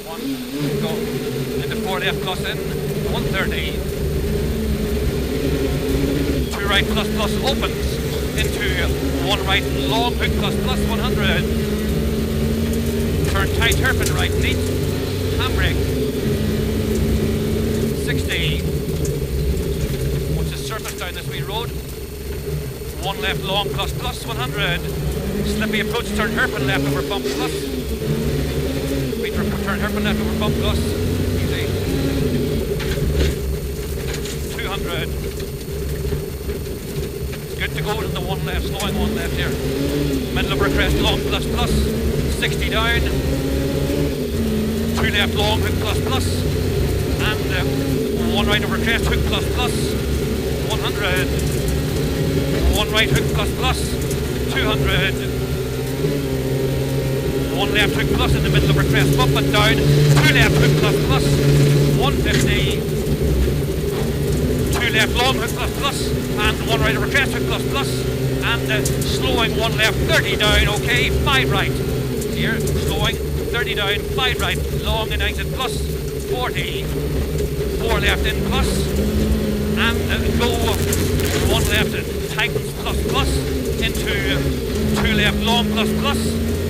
One, go. Into 4 left plus in, 130. 2 right plus plus opens into 1 right long hook plus plus 100. Turn tight hairpin right neat. Handbrake. 60. Watch the surface down this wee road. 1 left long plus plus 100. Slippy approach, turn hairpin left over bump plus. Turn hairpin left over bump plus. Easy. 200. It's good to go to the 1 left, slowing 1 left here. Middle over crest long plus plus. 60 down. 2 left long hook plus plus. And 1 right over crest hook plus plus. 100. 1 right hook plus plus. 200. 1 left hook plus in the middle of her crest, up and down. 2 left hook plus plus, 150. 2 left long hook plus plus, and 1 right over crest hook plus plus, and slowing 1 left, 30 down, okay, 5 right. Here, slowing, 30 down, 5 right, long and exit plus, 40. 4 left in plus, and go 1 left, tightens plus plus, into 2 left long plus plus,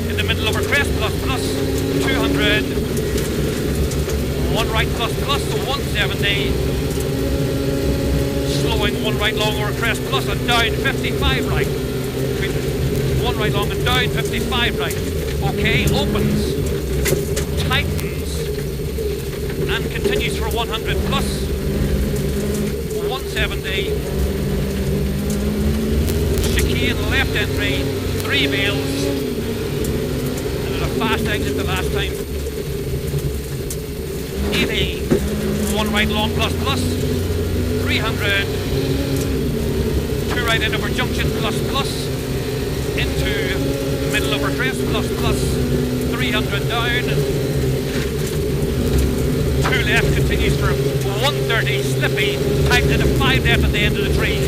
in the middle over crest plus plus 200. 1 right plus plus, so 170. Slowing 1 right long over crest plus and down 55 right. 1 right long and down 55 right. Okay, opens, tightens, and continues for 100 plus 170. Chicane left entry, 3 bales. Fast exit the last time. 80. 1 right long plus plus. 300. 2 right end over junction plus plus. Into middle over crest plus plus. 300 down. 2 left continues for 130. Slippy. Tighten into 5 left at the end of the trees.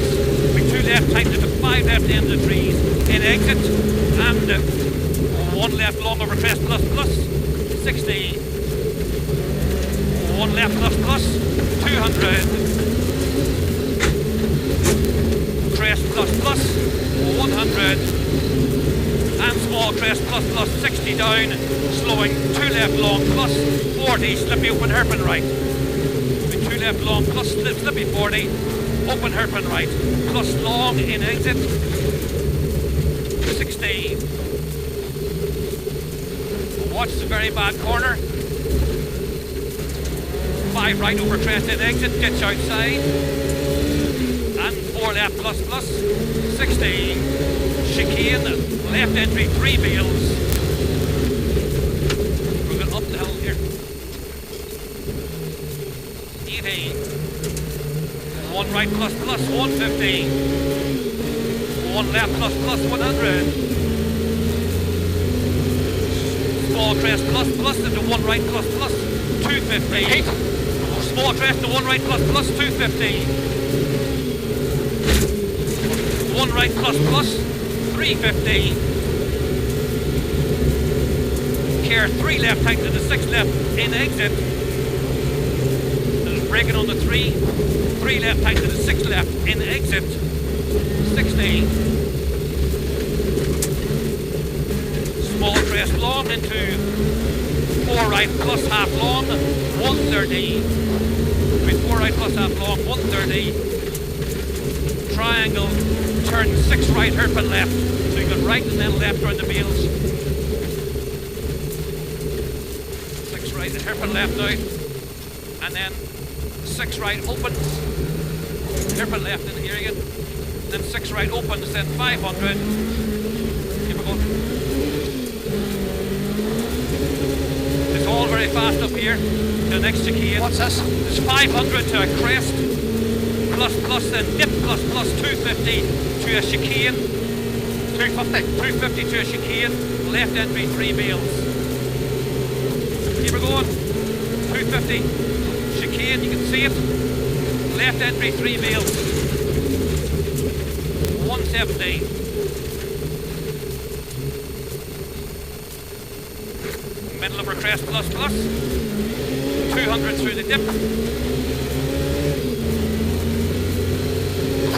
With 2 left, tighten into 5 left at the end of the trees. In exit and 1 left long over crest plus plus 60. 1 left plus plus 200. Crest plus plus 100. And small crest plus plus 60 down. Slowing 2 left long plus 40. Slippy open hairpin right. 2 left long plus slippy 40. Open hairpin right. Plus long in exit 60. Watch the very bad corner. 5 right over crest in exit, ditch outside. And 4 left plus plus, 60. Chicane, left entry, 3 bales. We're going up the hill here. 80. 1 right plus plus, 150. 1 left plus plus, 100. Small crest plus plus into 1 right plus plus 250. Small crest to 1 right plus plus 250. 1 right plus plus 350. Care 3 left tight to the 6 left in exit. There's braking on the 3. 3 left tight to the 6 left in exit. 60. Small crest long into 4 right plus half long, 130. With 4 right plus half long, 130. Triangle, turn 6 right hairpin left. So you go right and then left around the wheels. 6 right hairpin left now. And then 6 right opens. Hairpin left in here again. Then 6 right opens, then 500. Here we go. All very fast up here to the next chicane. What's this? There's 500 to a crest, plus plus, then dip plus plus 250 to a chicane. 250 to a chicane, left entry 3 bales. Keep it going. 250 chicane, you can see it. Left entry 3 bales. 170. middle over crest plus plus, 200 through the dip,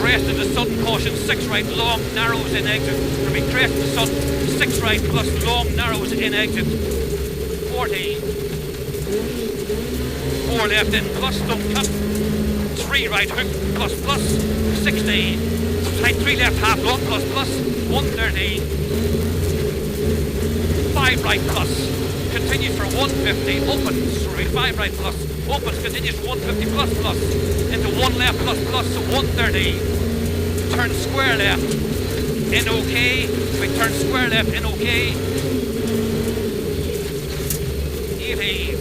crest of the sun, caution 6 right, long narrows in exit, repeat crest of the sun, 6 right plus long narrows in exit, 40, 4 left in plus, don't cut, 3 right hook plus plus, 60, tight 3 left half long plus plus, 130, 5 right plus, continues for 150, opens, sorry, 5 right plus, opens, continues for 150 plus plus, into 1 left plus plus, 130, turn square left, in OK, we turn square left, in OK, 80,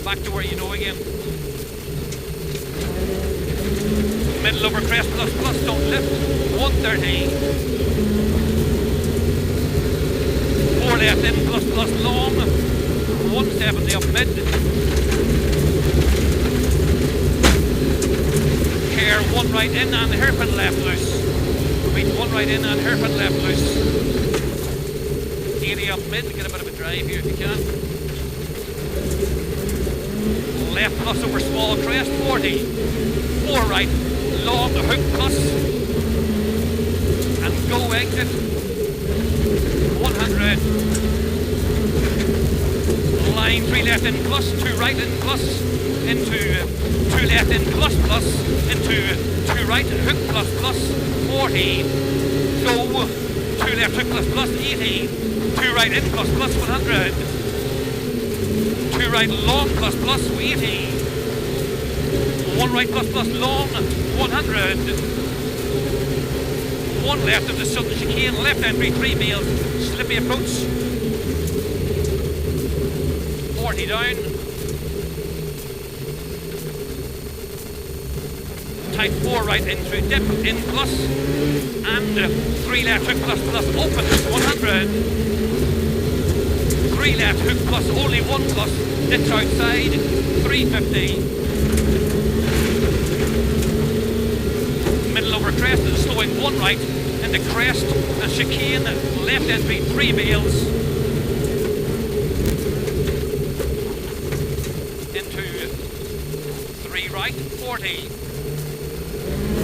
back to where you know again, middle over crest plus plus, don't lift, 130, 4 left in plus plus long, 170 up mid, care 1 right in and hairpin left loose, wait 1 right in and hairpin left loose, 80 up mid, get a bit of a drive here if you can, left plus over small crest, 40, 4 right, long hook plus, and go exit, 100, line 3 left in plus, 2 right in plus, into 2 left in plus plus, into 2 right hook plus plus, 40, go, 2 left hook plus plus, 80, 2 right in plus plus, 100, 2 right long plus plus, 80, 1 right plus plus long, 100, 1 left of the southern chicane, left entry, 3 males, slippy approach, 40 down, tight 4 right in through dip, in plus, and 3 left hook plus plus, opens, 100, 3 left hook plus, only 1 plus, ditch outside, 350, middle over crest and slowing 1 right into crest and chicane, left entry, 3 males, into 3 right, 40,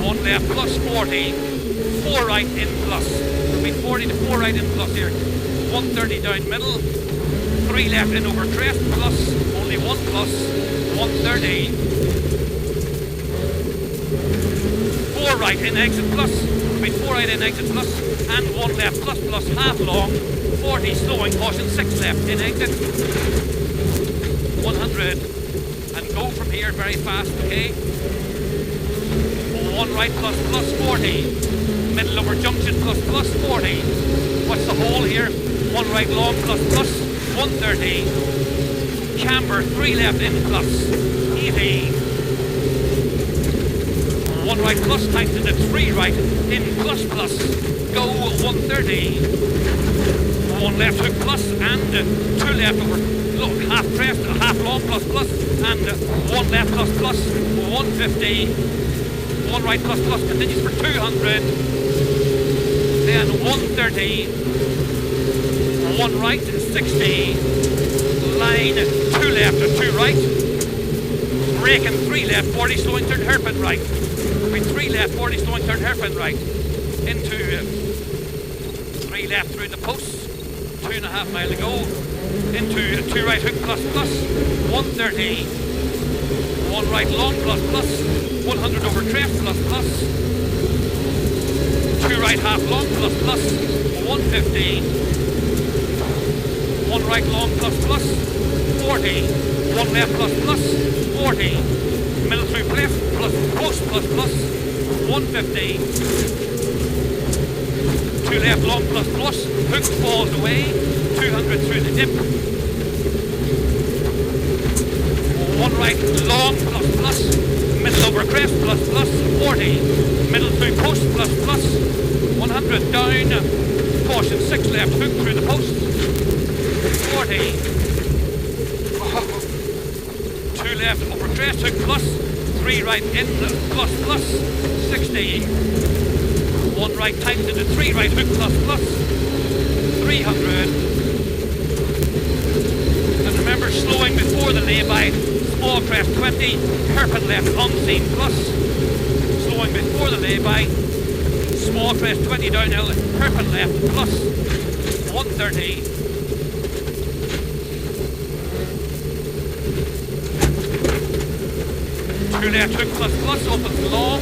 1 left plus, 40, 4 right in plus, between 40 to 4 right in plus here, 130 down middle, 3 left in over crest plus, only 1 plus, 130, 4 right in exit plus, between 4 right in exit plus, and 1 left plus plus, half long, 40 slowing, caution 6 left in exit, 100, and go from here very fast, okay, 1 right plus plus, 40, middle over junction plus plus, 40, what's the hole here, 1 right long plus plus, 130, camber 3 left in plus, 80, 1 right plus, tight to the 3 right in plus plus, go 130, 1 left hook plus, and 2 left over, look, half crest, half long plus plus, and 1 left plus plus, 150, 1 right plus plus, continues for 200, then 130, 1 right, 60, line 2 left and 2 right, braking 3 left, 40 slowing turn hairpin right, with 3 left, 40 slowing turn hairpin right, into 3 left through the posts, 2.5 mile to go, into 2 right hook plus plus, 130, 1 right long plus plus, 100 over crest plus plus, 2 right half long plus plus, 150, 1 right long plus plus, 40, 1 left plus plus, 40, middle through left plus post plus plus, 150, 2 left long plus plus, hook falls away, 200 through the dip, 1 right long plus plus, middle over crest plus plus, 40, middle through post plus plus, 100 down, caution 6 left hook through the post, 40, 2 left over crest hook plus, 3 right in plus plus, 60, 1 right tight to the 3 right hook plus plus, 300, and crest 20, hairpin left unseen plus, slowing before the lay-by, small crest 20 downhill, hairpin left plus, 130, two left hook plus, opens long,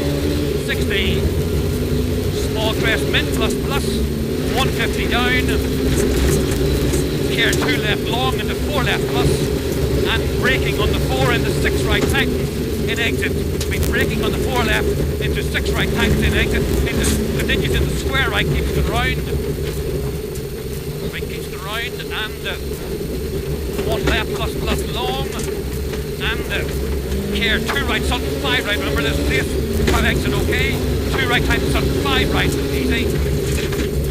60, small crest min plus, 150 down, care 2 left long into 4 left plus, and braking on the 4 into 6 right tightens in exit. Between braking on the 4 left into 6 right tightens in exit, continues into square right, keeps it round. Right, keeps it round, and 1 left plus long, and care 2 right sudden 5 right. Remember this place, cut exit okay. 2 right tightens sudden 5 right, easy.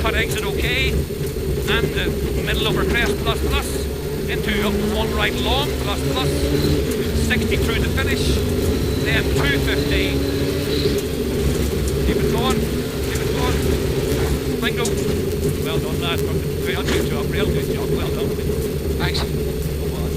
Cut exit okay, and middle over crest plus into 1 right long plus 60 through the finish, then 250. Keep it going. Bingo. Well done, lad. Real good job. Well done. Thanks. Go on.